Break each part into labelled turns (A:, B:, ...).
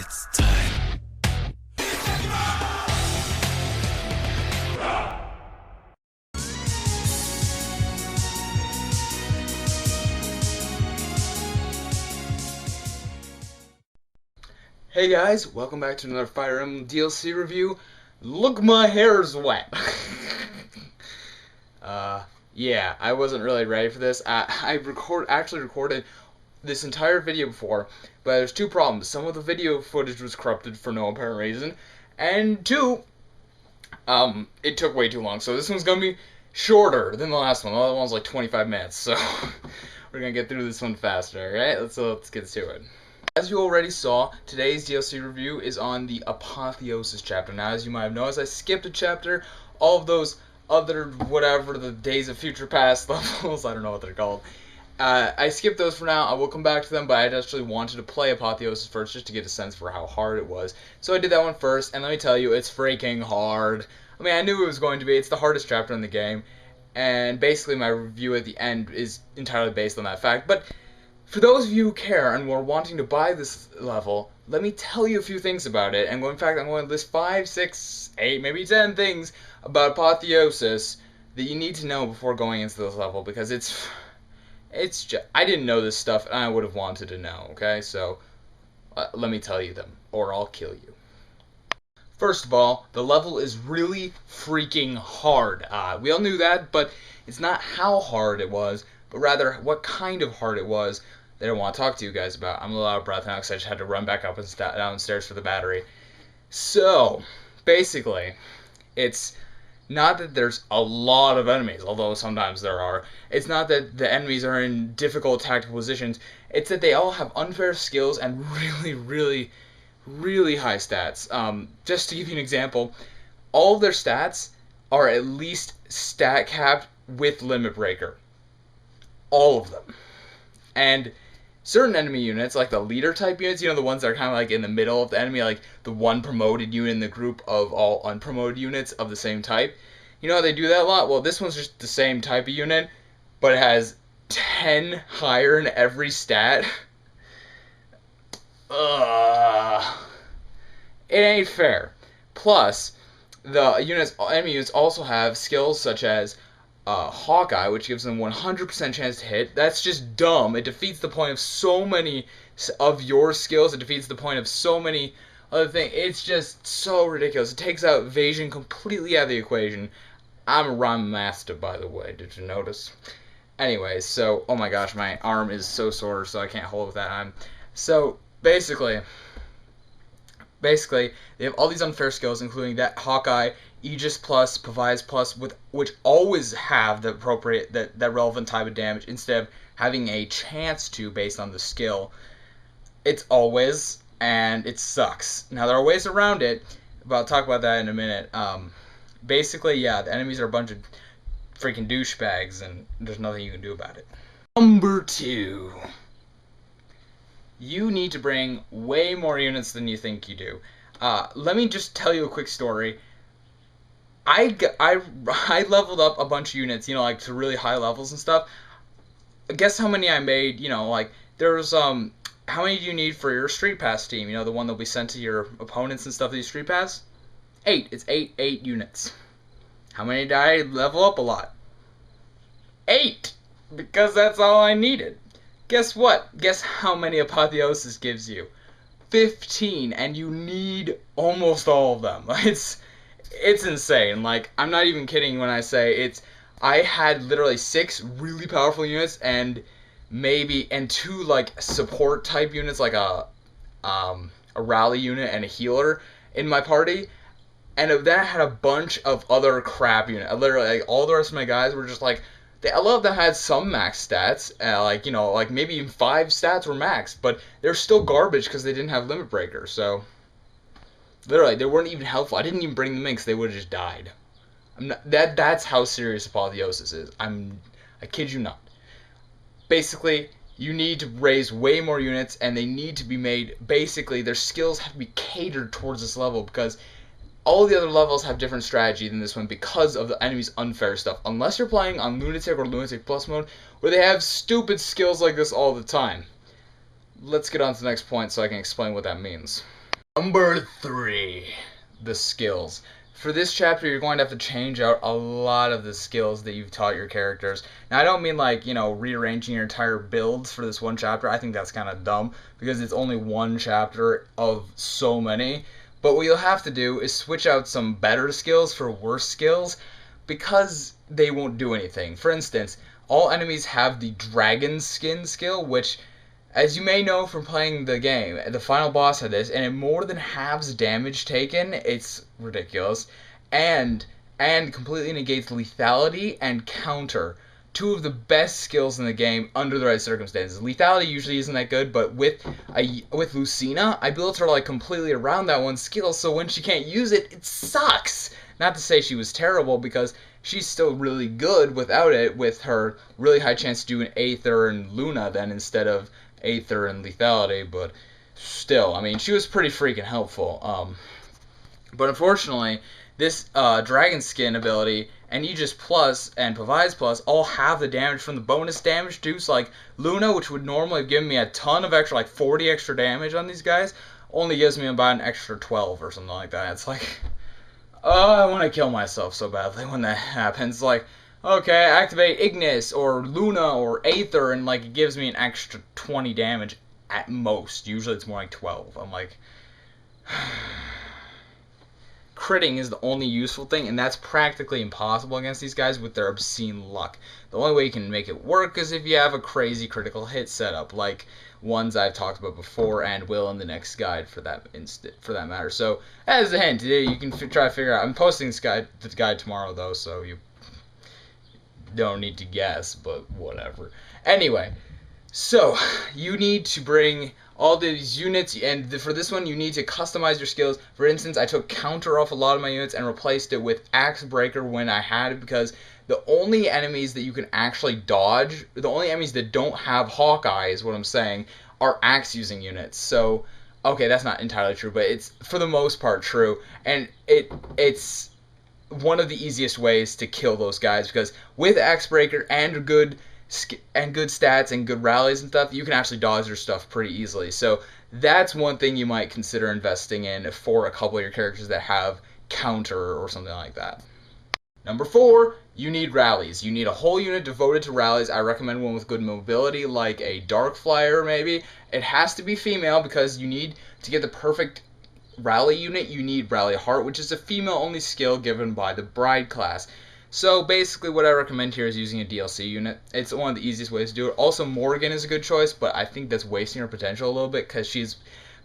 A: It's time.
B: Hey guys, welcome back to another Fire Emblem DLC review. Look, my hair's wet. Yeah, I wasn't really ready for this. I actually recorded this entire video before, but there's two problems. Some of the video footage was corrupted for no apparent reason, and two, it took way too long. So this one's gonna be shorter than the last one. The other one's like 25 minutes, so we're gonna get through this one faster. Alright, let's get to it. As you already saw, today's DLC review is on the Apotheosis chapter. Now, as you might have noticed, I skipped a chapter. All of those other, whatever, the Days of Future Past levels, I don't know what they're called. I skipped those for now. I will come back to them, but I actually wanted to play Apotheosis first just to get a sense for how hard it was. So I did that one first, and let me tell you, it's freaking hard. I mean, I knew it was going to be. It's the hardest chapter in the game, and basically my review at the end is entirely based on that fact. But for those of you who care and were wanting to buy this level, let me tell you a few things about it. And in fact, I'm going to list 5, 6, 8, maybe 10 things about Apotheosis that you need to know before going into this level, because it's just, I didn't know this stuff and I would have wanted to know, okay? So let me tell you them, or I'll kill you. First of all, the level is really freaking hard. We all knew that, but it's not how hard it was, but rather what kind of hard it was that I want to talk to you guys about. I'm a little out of breath now because I just had to run back up and downstairs for the battery. So, basically, it's not that there's a lot of enemies, although sometimes there are. It's not that the enemies are in difficult tactical positions. It's that they all have unfair skills and really high stats. Just to give you an example, all of their stats are at least stat capped with limit breaker. All of them. And certain enemy units, like the leader type units, you know, the ones that are kind of like in the middle of the enemy, like the one promoted unit in the group of all unpromoted units of the same type. You know how they do that a lot? Well, this one's just the same type of unit, but it has 10 higher in every stat. It ain't fair. Plus, the enemy units also have skills such as Hawkeye, which gives them 100% chance to hit. That's just dumb. It defeats the point of so many of your skills. It defeats the point of so many other things. It's just so ridiculous. It takes out evasion completely out of the equation. I'm a rhyme master, by the way. Did you notice? Anyways, so, oh my gosh, my arm is so sore, so I can't hold with that. So, basically, they have all these unfair skills, including that Hawkeye, Aegis Plus, Provise Plus, which always have the appropriate, that relevant type of damage, instead of having a chance to based on the skill. It's always, and it sucks. Now, there are ways around it, but I'll talk about that in a minute. Basically, yeah, the enemies are a bunch of freaking douchebags, and there's nothing you can do about it. Number 2. You need to bring way more units than you think you do. Let me just tell you a quick story. I leveled up a bunch of units, you know, like to really high levels and stuff. Guess how many I made, you know, like, there's, how many do you need for your Street Pass team? You know, the one that'll be sent to your opponents and stuff that you Street Pass? 8. It's 8 units. How many did I level up a lot? 8! Because that's all I needed. Guess what? Guess how many Apotheosis gives you? 15, and you need almost all of them. It's insane. Like, I'm not even kidding when I say I had literally 6 really powerful units and 2 like support type units, like a rally unit and a healer in my party. And of that, I had a bunch of other crap units. Literally, like, all the rest of my guys were just like, I love that had some max stats, like, you know, like maybe even 5 stats were max, but they're still garbage because they didn't have limit breaker. So literally, they weren't even helpful. I didn't even bring them in because they would have just died. That's how serious Apotheosis is. I kid you not. Basically, you need to raise way more units, and they need to be made, basically, their skills have to be catered towards this level, because all the other levels have different strategy than this one because of the enemy's unfair stuff. Unless you're playing on Lunatic or Lunatic Plus mode, where they have stupid skills like this all the time. Let's get on to the next point so I can explain what that means. Number 3, the skills. For this chapter, you're going to have to change out a lot of the skills that you've taught your characters. Now, I don't mean like, rearranging your entire builds for this one chapter. I think that's kind of dumb because it's only one chapter of so many. But what you'll have to do is switch out some better skills for worse skills because they won't do anything. For instance, all enemies have the dragon skin skill, which, as you may know from playing the game, the final boss had this, and it more than halves damage taken. It's ridiculous. And completely negates lethality and counter. Two of the best skills in the game under the right circumstances. Lethality usually isn't that good, but with Lucina, I built her like completely around that one skill, so when she can't use it, it sucks. Not to say she was terrible, because she's still really good without it, with her really high chance to do an Aether and Luna then instead of Aether and lethality, but still, I mean, she was pretty freaking helpful. But unfortunately, this Dragon Skin ability and Aegis Plus and Provides Plus all have the damage from the bonus damage too. So like Luna, which would normally have given me a ton of extra, like 40 extra damage on these guys, only gives me about an extra 12 or something like that. It's like, oh, I want to kill myself so badly when that happens. Like, okay, activate Ignis or Luna or Aether, and like it gives me an extra 20 damage at most. Usually it's more like 12. I'm like, critting is the only useful thing, and that's practically impossible against these guys with their obscene luck. The only way you can make it work is if you have a crazy critical hit setup, like ones I've talked about before and will in the next guide for that matter. So, as a hint, you can try to figure out. I'm posting this guide tomorrow though, so you don't need to guess, but whatever. Anyway, so you need to bring all these units, and for this one you need to customize your skills. For instance, I took counter off a lot of my units and replaced it with axe breaker when I had it, because the only enemies that you can actually dodge, the only enemies that don't have Hawkeye is what I'm saying, are axe using units. So, okay, that's not entirely true, but it's for the most part true, and it's one of the easiest ways to kill those guys, because with axe breaker and good stats and good rallies and stuff, you can actually dodge your stuff pretty easily. So that's one thing you might consider investing in for a couple of your characters that have counter or something like that. Number 4, you need rallies. You need a whole unit devoted to rallies. I recommend one with good mobility, like a Dark Flyer maybe. It has to be female, because you need to get the perfect rally unit. You need Rally Heart, which is a female-only skill given by the Bride class. So basically what I recommend here is using a DLC unit. It's one of the easiest ways to do it. Also, Morgan is a good choice, but I think that's wasting her potential a little bit, because she's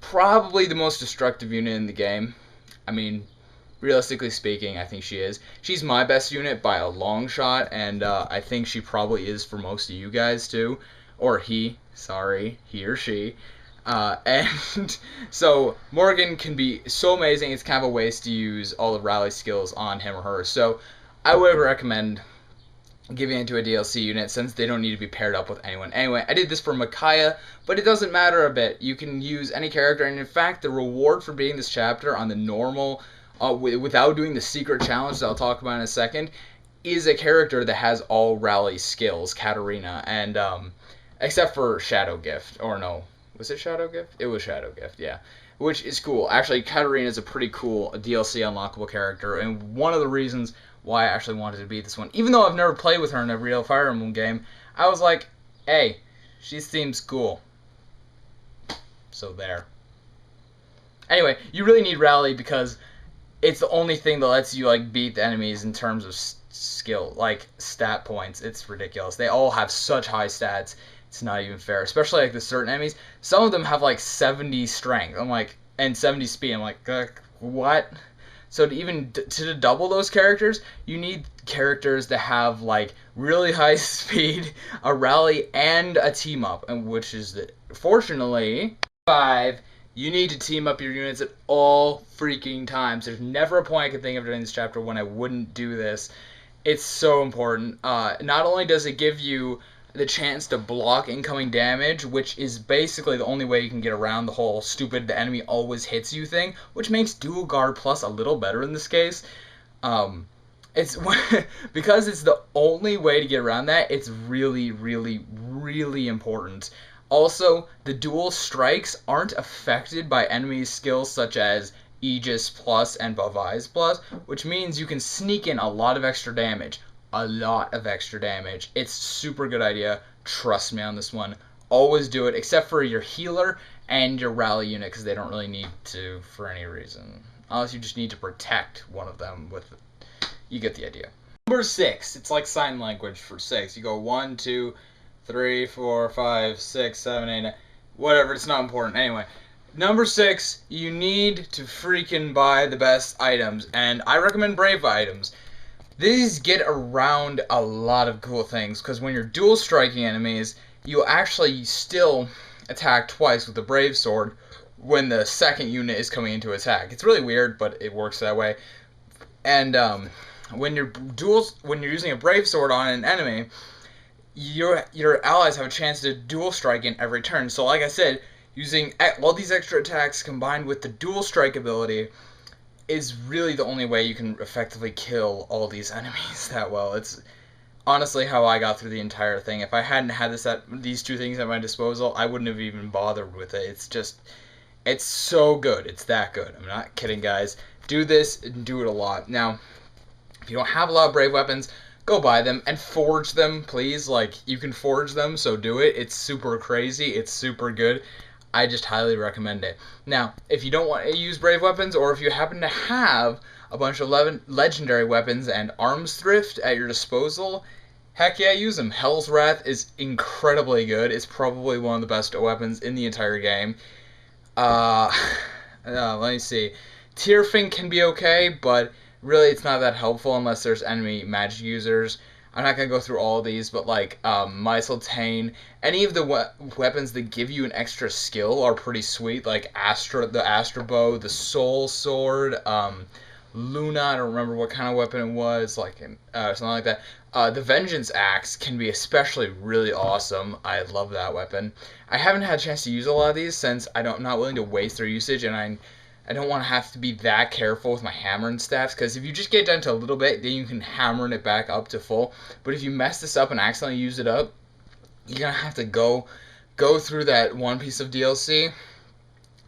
B: probably the most destructive unit in the game. I mean, realistically speaking, I think she is. She's my best unit by a long shot, and I think she probably is for most of you guys too. Or he or she. And so Morgan can be so amazing, it's kind of a waste to use all the rally skills on him or her. So I would recommend giving it to a DLC unit, since they don't need to be paired up with anyone. Anyway, I did this for Micaiah, but it doesn't matter a bit. You can use any character, and in fact, the reward for beating this chapter on the normal, without doing the secret challenge that I'll talk about in a second, is a character that has all rally skills, Katarina, and except for Shadow Gift, or no, was it Shadow Gift? It was Shadow Gift, yeah. Which is cool. Actually, Katarina is a pretty cool DLC unlockable character, and one of the reasons why I actually wanted to beat this one, even though I've never played with her in a real Fire Emblem game, I was like, hey, she seems cool. So there. Anyway, you really need Rally, because it's the only thing that lets you like beat the enemies in terms of skill, like stat points. It's ridiculous. They all have such high stats. It's not even fair, especially like the certain enemies. Some of them have like 70 strength. I'm like, and 70 speed. I'm like, what? So to double those characters, you need characters that have like really high speed, a rally, and a team up, and which is fortunately 5. You need to team up your units at all freaking times. There's never a point I can think of during this chapter when I wouldn't do this. It's so important. Not only does it give you the chance to block incoming damage, which is basically the only way you can get around the whole stupid the enemy always hits you thing, which makes Dual Guard Plus a little better in this case. It's because it's the only way to get around that, it's really, really, really important. Also, the dual strikes aren't affected by enemies' skills such as Aegis Plus and Bavai's Plus, which means you can sneak in a lot of extra damage. A lot of extra damage. It's a super good idea. Trust me on this one. Always do it, except for your healer and your rally unit, because they don't really need to for any reason. Unless you just need to protect one of them with it. You get the idea. Number 6. It's like sign language for 6. You go 1, 2, 3, 4, 5, 6, 7, 8, 9. Whatever, it's not important. Anyway. Number 6, you need to freaking buy the best items. And I recommend Brave items. These get around a lot of cool things, because when you're dual striking enemies, you actually still attack twice with the Brave Sword when the second unit is coming into attack. It's really weird, but it works that way. And when you're using a Brave Sword on an enemy, your allies have a chance to dual strike in every turn. So like I said, using all these extra attacks combined with the dual strike ability is really the only way you can effectively kill all these enemies that well. It's honestly how I got through the entire thing. If I hadn't had these two things at my disposal, I wouldn't have even bothered with it. It's so good. It's that good. I'm not kidding, guys. Do this and do it a lot. Now, if you don't have a lot of brave weapons, go buy them and forge them, please. Like, you can forge them, so do it. It's super crazy. It's super good. I just highly recommend it. Now, if you don't want to use brave weapons, or if you happen to have a bunch of legendary weapons and arms thrift at your disposal, heck yeah, use them. Hell's Wrath is incredibly good. It's probably one of the best weapons in the entire game. Let me see. Tearfing can be okay, but really it's not that helpful unless there's enemy magic users. I'm not going to go through all of these, but like Mistletoe, any of the weapons that give you an extra skill are pretty sweet, like the Astra Bow, the Soul Sword, Luna, I don't remember what kind of weapon it was, like something like that. The Vengeance Axe can be especially really awesome. I love that weapon. I haven't had a chance to use a lot of these since I'm not willing to waste their usage, and I don't want to have to be that careful with my hammer and staffs, because if you just get down to a little bit, then you can hammer it back up to full. But if you mess this up and accidentally use it up, you're going to have to go through that one piece of DLC.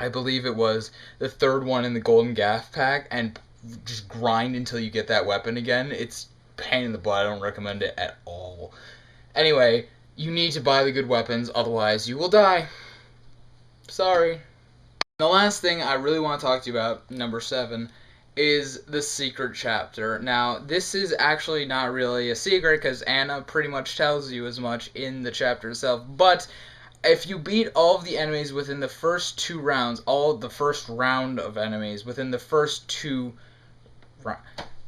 B: I believe it was the third one in the Golden Gaff pack, and just grind until you get that weapon again. It's a pain in the butt. I don't recommend it at all. Anyway, you need to buy the good weapons, otherwise you will die. Sorry. The last thing I really want to talk to you about, number 7, is the secret chapter. Now, this is actually not really a secret, because Anna pretty much tells you as much in the chapter itself, but if you beat all of the enemies within the first 2 rounds, all of the first round of enemies within the first 2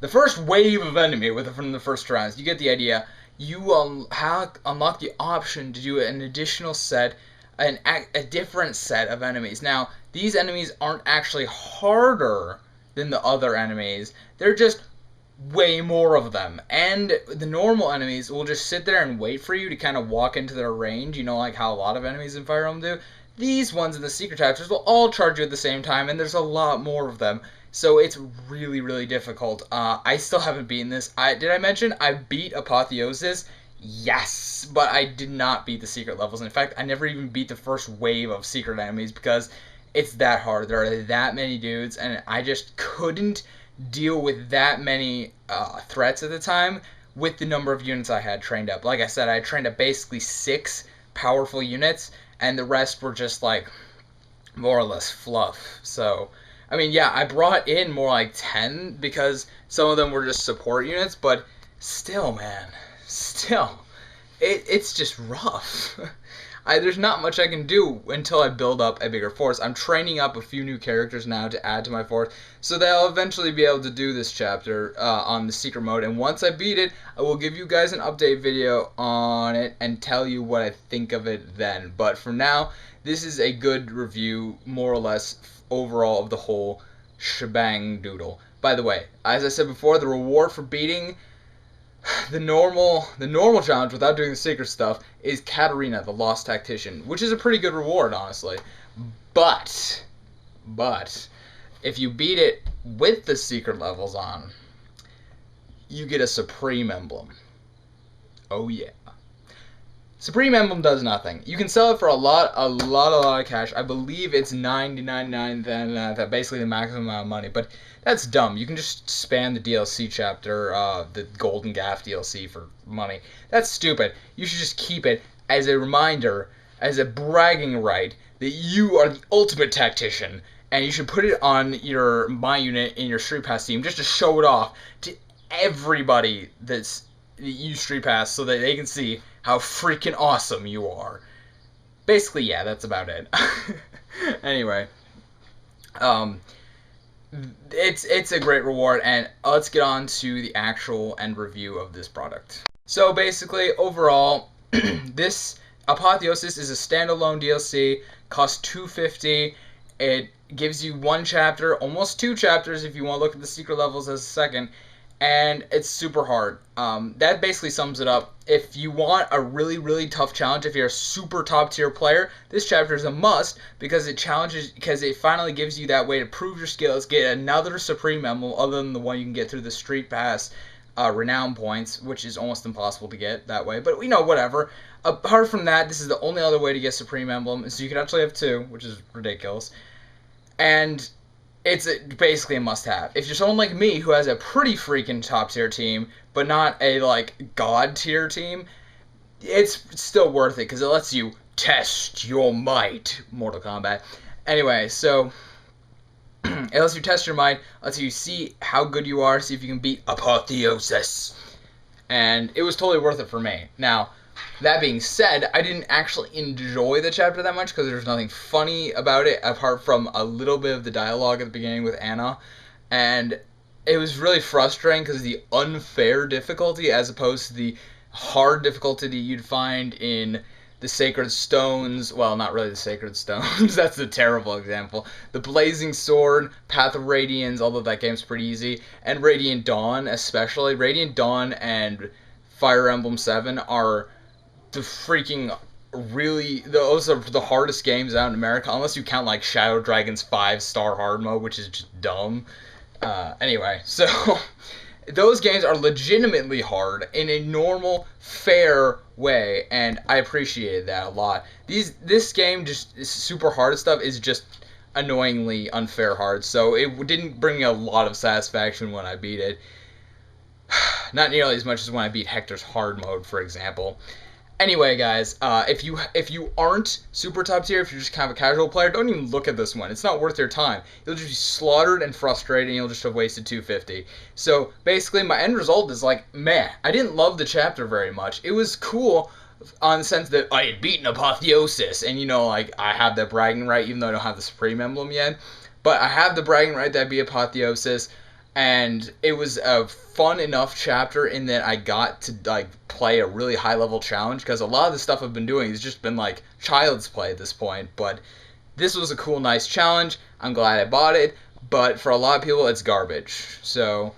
B: the first wave of enemy from the first rounds, you get the idea. You unlock the option to do an additional set, a different set of enemies. Now, these enemies aren't actually harder than the other enemies. They're just way more of them. And the normal enemies will just sit there and wait for you to kind of walk into their range, you know, like how a lot of enemies in Fire Emblem do. These ones in the secret chapters will all charge you at the same time, and there's a lot more of them. So it's really, really difficult. I still haven't beaten this. Did I mention I beat Apotheosis? Yes, but I did not beat the secret levels. In fact, I never even beat the first wave of secret enemies because it's that hard. There are that many dudes, and I just couldn't deal with that many threats at the time with the number of units I had trained up. Like I said, I trained up basically 6 powerful units, and the rest were just like more or less fluff. So, I mean, yeah, I brought in more like 10 because some of them were just support units, but still, man, it's just rough. There's not much I can do until I build up a bigger force. I'm training up a few new characters now to add to my force, so that I'll eventually be able to do this chapter on the secret mode. And once I beat it, I will give you guys an update video on it and tell you what I think of it then. But for now, this is a good review, more or less, overall of the whole shebang doodle. By the way, as I said before, the reward for beating the normal challenge without doing the secret stuff is Katarina, the Lost Tactician, which is a pretty good reward, honestly. But if you beat it with the secret levels on, you get a Supreme Emblem. Oh yeah. Supreme Emblem does nothing. You can sell it for a lot of cash. I believe it's $99.99, then that basically the maximum amount of money. But that's dumb. You can just spam the DLC chapter, the Golden Gaff DLC for money. That's stupid. You should just keep it as a reminder, as a bragging right, that you are the ultimate tactician. And you should put it on your My Unit in your Street Pass team just to show it off to everybody that's you Street Pass so that they can see how freaking awesome you are. Basically, yeah, that's about it. Anyway, it's a great reward, and let's get on to the actual end review of this product. So basically, overall, this Apotheosis is a standalone DLC, costs $2.50. It gives you one chapter, almost two chapters if you want to look at the secret levels as a second, and it's super hard. That basically sums it up. If you want a really, really tough challenge, if you're a super top tier player, this chapter is a must because it finally gives you that way to prove your skills, get another Supreme Emblem other than the one you can get through the Street Pass renown points, which is almost impossible to get that way, but whatever. Apart from that, this is the only other way to get Supreme Emblem, so you can actually have two, which is ridiculous. And it's basically a must-have. If you're someone like me who has a pretty freaking top-tier team, but not a, god-tier team, it's still worth it, because it lets you test your might, Mortal Kombat. Anyway, so it lets you test your might, lets you see how good you are, see if you can beat Apotheosis. And it was totally worth it for me. Now, that being said, I didn't actually enjoy the chapter that much because there's nothing funny about it apart from a little bit of the dialogue at the beginning with Anna. And it was really frustrating because of the unfair difficulty as opposed to the hard difficulty that you'd find in the Sacred Stones. Well, not really the Sacred Stones. That's a terrible example. The Blazing Sword, Path of Radiance, although that game's pretty easy, and Radiant Dawn especially. Radiant Dawn and Fire Emblem 7 are the freaking those are the hardest games out in America, unless you count Shadow Dragon's 5-star hard mode, which is just dumb. Anyway, so those games are legitimately hard in a normal, fair way, and I appreciated that a lot. This game just is super hard stuff is just annoyingly unfair hard, so it didn't bring me a lot of satisfaction when I beat it. Not nearly as much as when I beat Hector's hard mode, for example. Anyway, guys, if you aren't super top tier, if you're just kind of a casual player, don't even look at this one. It's not worth your time. You'll just be slaughtered and frustrated, and you'll just have wasted $2.50. So basically, my end result is meh. I didn't love the chapter very much. It was cool on the sense that I had beaten Apotheosis, and I have that bragging right, even though I don't have the Supreme Emblem yet. But I have the bragging right that I beat Apotheosis. And it was a fun enough chapter in that I got to play a really high level challenge, because a lot of the stuff I've been doing has just been child's play at this point. But this was a cool, nice challenge. I'm glad I bought it, but for a lot of people it's garbage. So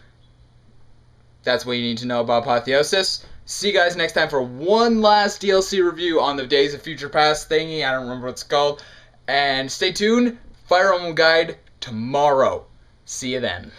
B: that's what you need to know about Apotheosis. See you guys next time for one last DLC review on the Days of Future Past thingy. I don't remember what it's called. And stay tuned. Fire Emblem Guide tomorrow. See you then.